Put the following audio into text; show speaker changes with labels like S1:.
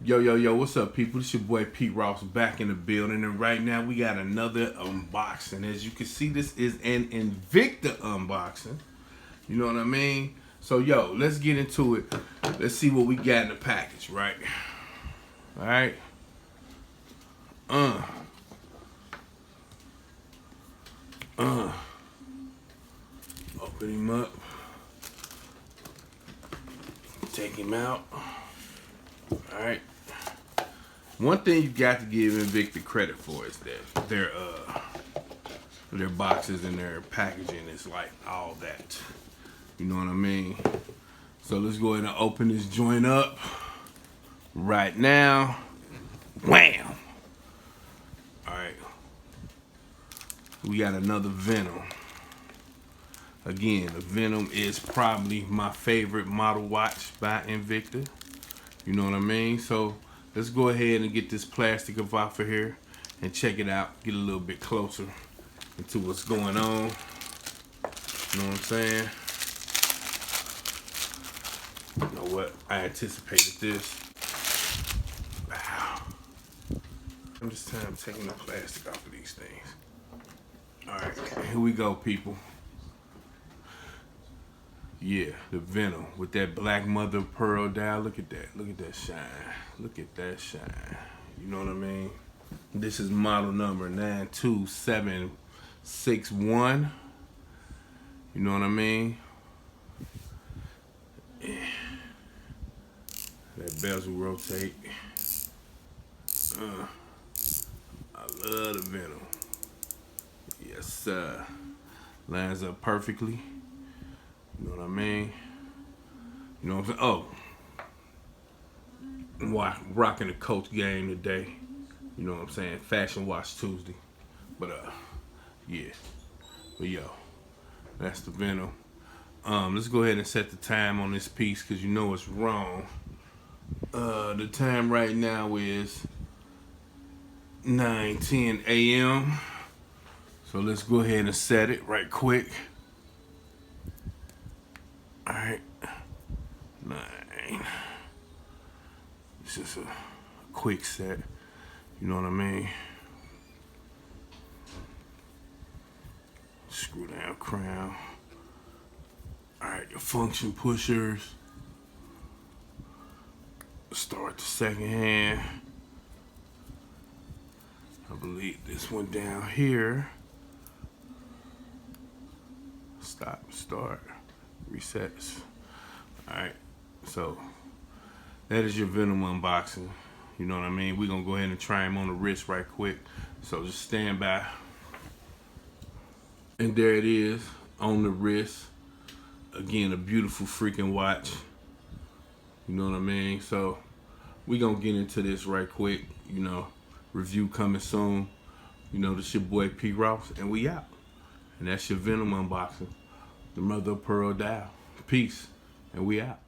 S1: Yo, what's up, people? It's your boy Pete Ross back in the building, and right now we got another unboxing. As you can see, this is an Invicta unboxing. You know what I mean? So, yo, let's get into it. Let's see what we got in the package, right? All right. Open him up. Take him out. All right. One thing you got to give Invicta credit for is that their boxes and their packaging is like all that. You know what I mean? So let's go ahead and open this joint up right now. Wham! All right. We got another Venom. Again, the Venom is probably my favorite model watch by Invicta. You know what I mean? So let's go ahead and get this plastic off of here and check it out. Get a little bit closer into what's going on. You know what I'm saying? You know what? I anticipated this. Wow. I'm just taking the plastic off of these things. Alright, here we go, people. Yeah, the Venom with that black mother of pearl dial. Look at that. Look at that shine. Look at that shine. You know what I mean? This is model number 92761. You know what I mean? Yeah. That bezel rotate. I love the Venom. Yes, sir. Lines up perfectly. You know what I mean? You know what I'm saying? Oh, rocking the Coach game today. You know what I'm saying? Fashion Watch Tuesday. But yeah. But yo, that's the Venom. Let's go ahead and set the time on this piece because you know it's wrong. The time right now is 9:10 a.m. So let's go ahead and set it right quick. Alright, 9. It's just a quick set. You know what I mean? Screw down crown. Alright, your function pushers. Start the second hand. I believe this one down here. Stop, start. Resets. Alright, so that is your Venom unboxing. You know what I mean? We're gonna go ahead and try him on the wrist right quick. So just stand by. And there it is on the wrist. Again, a beautiful freaking watch. You know what I mean? So we're gonna get into this right quick. You know, review coming soon. You know, this your boy P. Ross, and we out. And that's your Venom unboxing. The mother of pearl dial. Peace, and we out.